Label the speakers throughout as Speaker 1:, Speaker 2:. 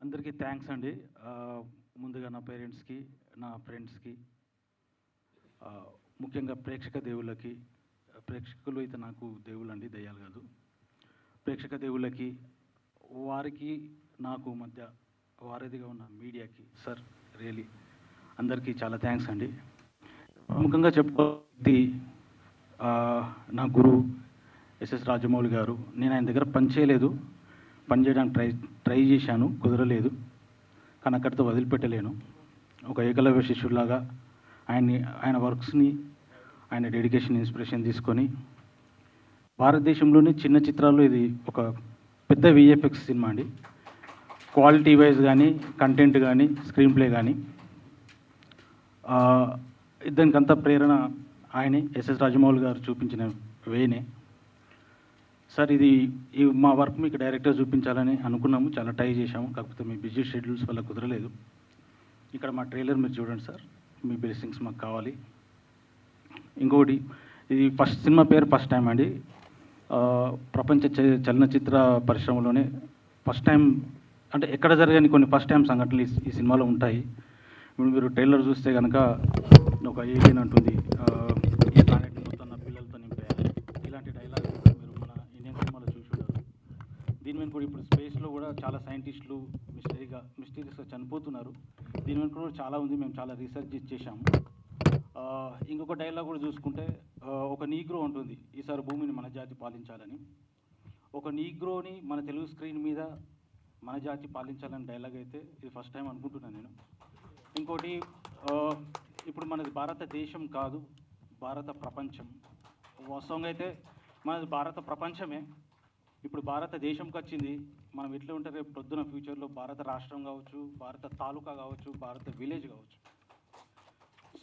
Speaker 1: అందరికీ థ్యాంక్స్ అండి. ముందుగా నా పేరెంట్స్‌కి, నా ఫ్రెండ్స్‌కి, ముఖ్యంగా ప్రేక్షక దేవుళ్ళకి, ప్రేక్షకులు అయితే నాకు దేవుళ్ళండి, దెయ్యాలు కాదు. ప్రేక్షక దేవుళ్ళకి, వారికి నాకు మధ్య వారధిగా ఉన్న మీడియాకి సార్ రియలీ అందరికీ చాలా థ్యాంక్స్ అండి. ముఖ్యంగా చెప్పుకోవాలి నా గురువు ఎస్ఎస్ రాజమౌళి గారు. నేను ఆయన దగ్గర పని చేయలేదు, పని చేయడానికి ట్రై చేశాను, కుదరలేదు. కానీ అక్కడితో వదిలిపెట్టలేను. ఒక ఏకలవ్య శిష్యుడిలాగా ఆయన వర్క్స్ని, ఆయన డెడికేషన్, ఇన్స్పిరేషన్ తీసుకొని భారతదేశంలోని చిన్న చిత్రాల్లో ఇది ఒక పెద్ద విఎఫ్ఎక్స్ సినిమా అండి. క్వాలిటీ వైజ్ కానీ, కంటెంట్ కానీ, స్క్రీన్ ప్లే కానీ దానికంతా ప్రేరణ ఆయనే, ఎస్ఎస్ రాజమౌళి గారు చూపించిన వేనే. సార్ ఇది మా వర్క్ మీకు డైరెక్ట్గా చూపించాలని అనుకున్నాము, చాలా ట్రై చేశాము. కాకపోతే మీ బిజీ షెడ్యూల్స్ వల్ల కుదరలేదు. ఇక్కడ మా ట్రైలర్ మీరు చూడండి సార్, మీ బ్లెస్సింగ్స్ మాకు కావాలి. ఇంకొకటి, ఇది సినిమా పేరు ఫస్ట్ టైం అండి. ప్రపంచ చలనచిత్ర పరిశ్రమలోనే ఫస్ట్ టైం, అంటే ఎక్కడ జరగని కొన్ని ఫస్ట్ టైం సంఘటనలు ఈ సినిమాలో ఉంటాయి. ఇప్పుడు మీరు ట్రైలర్ చూస్తే కనుక ఒక ఏలియన్ అంటుంది, ఈ ప్లానెట్ మొత్తం నా పిల్లలతో నింపేయాలి, ఇలాంటి డైలాగ్ మీరు మన ఇండియన్ సినిమాలో చూసి ఉంటారు. దీని మీద కూడా ఇప్పుడు స్పేస్లో కూడా చాలా సైంటిస్టులు మిస్టీరియస్గా చనిపోతున్నారు. దీని మీద కూడా చాలా ఉంది, మేము చాలా రీసెర్చ్ చేశాము. ఇంకొక డైలాగ్ కూడా చూసుకుంటే, ఒక నీగ్రో ఉంటుంది, ఈసారి భూమిని మన జాతి పాలించాలని. ఒక నీగ్రోని మన తెలుగు స్క్రీన్ మీద మన జాతి పాలించాలని డైలాగ్ అయితే ఇది ఫస్ట్ టైం అనుకుంటున్నాను నేను. ఇంకోటి, ఇప్పుడు మనది భారతదేశం కాదు, భారత ప్రపంచం. వాస్తవంగా అయితే మనది భారత ప్రపంచమే. ఇప్పుడు భారతదేశంకి వచ్చింది. మనం ఎట్లా ఉంటే రేపు పొద్దున ఫ్యూచర్లో భారత రాష్ట్రం కావచ్చు, భారత తాలూకా కావచ్చు, భారత విలేజ్ కావచ్చు.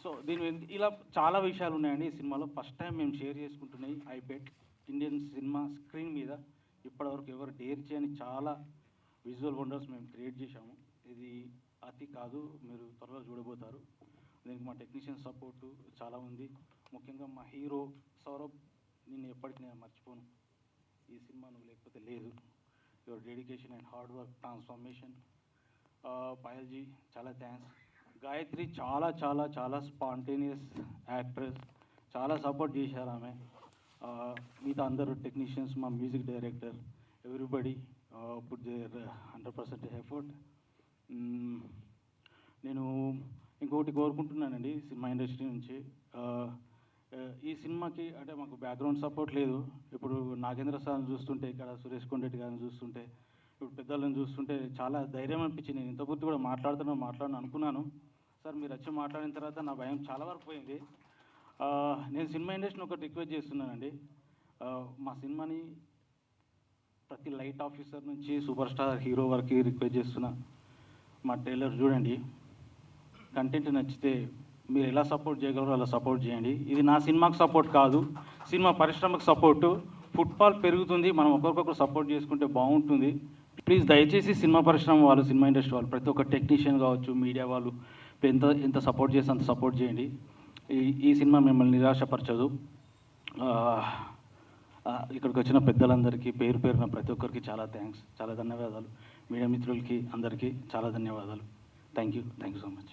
Speaker 1: సో ఇలా చాలా విషయాలు ఉన్నాయండి ఈ సినిమాలో. ఫస్ట్ టైం మేము షేర్ చేసుకుంటున్నాయి ఐబెట్ ఇండియన్ సినిమా స్క్రీన్ మీద ఇప్పటివరకు ఎవరు డేర్ చేయని చాలా విజువల్ వండర్స్ మేము క్రియేట్ చేశాము. ఇది అతి కాదు, మీరు త్వరలో చూడబోతారు. దీనికి మా టెక్నీషియన్ సపోర్టు చాలా ఉంది. ముఖ్యంగా మా హీరో సౌరభ్, నిన్ను ఎప్పటికీ నేను మర్చిపోను. ఈ సినిమా నువ్వు లేకపోతే లేదు. Your dedication and hard work, transformation. పాయల్జీ చాలా థ్యాంక్స్. గాయత్రి చాలా చాలా చాలా స్పాంటేనియస్ యాక్ట్రెస్, చాలా సపోర్ట్ చేశారు ఆమె. మిగతా అందరూ టెక్నీషియన్స్, మా music director, everybody put their 100% effort. నేను ఇంకొకటి కోరుకుంటున్నానండి సినిమా ఇండస్ట్రీ నుంచి. ఈ సినిమాకి అంటే మాకు బ్యాక్గ్రౌండ్ సపోర్ట్ లేదు. ఇప్పుడు నాగేంద్ర సార్ని చూస్తుంటే, ఇక్కడ సురేష్ కొండరెడ్డి గారిని చూస్తుంటే, ఇప్పుడు పెద్దలను చూస్తుంటే చాలా ధైర్యం అనిపించింది. నేను ఇంతకుముందు కూడా మాట్లాడను అనుకున్నాను. సార్ మీరు వచ్చి మాట్లాడిన తర్వాత నా భయం చాలా వరకు పోయింది. నేను సినిమా ఇండస్ట్రీని ఒకటి రిక్వెస్ట్ చేస్తున్నానండి. మా సినిమాని ప్రతి లైట్ ఆఫీసర్ నుంచి సూపర్ స్టార్ హీరో వరకు రిక్వెస్ట్ చేస్తున్నా, మా ట్రైలర్ చూడండి. కంటెంట్ నచ్చితే మీరు ఎలా సపోర్ట్ చేయగలరో అలా సపోర్ట్ చేయండి. ఇది నా సినిమాకు సపోర్ట్ కాదు, సినిమా పరిశ్రమకు సపోర్టు. ఫుట్ఫాల్ పెరుగుతుంది, మనం ఒకరికొకరు సపోర్ట్ చేసుకుంటే బాగుంటుంది. ప్లీజ్ దయచేసి సినిమా పరిశ్రమ వాళ్ళు, సినిమా ఇండస్ట్రీ వాళ్ళు, ప్రతి ఒక్క టెక్నీషియన్ కావచ్చు, మీడియా వాళ్ళు ఎంత సపోర్ట్ చేస్తే అంత సపోర్ట్ చేయండి. ఈ సినిమా మిమ్మల్ని నిరాశపరచదు. ఇక్కడికి వచ్చిన పెద్దలందరికీ పేరు పేరున ప్రతి ఒక్కరికి చాలా థ్యాంక్స్, చాలా ధన్యవాదాలు. మీడియా మిత్రులకి అందరికీ చాలా ధన్యవాదాలు. Thank you so much.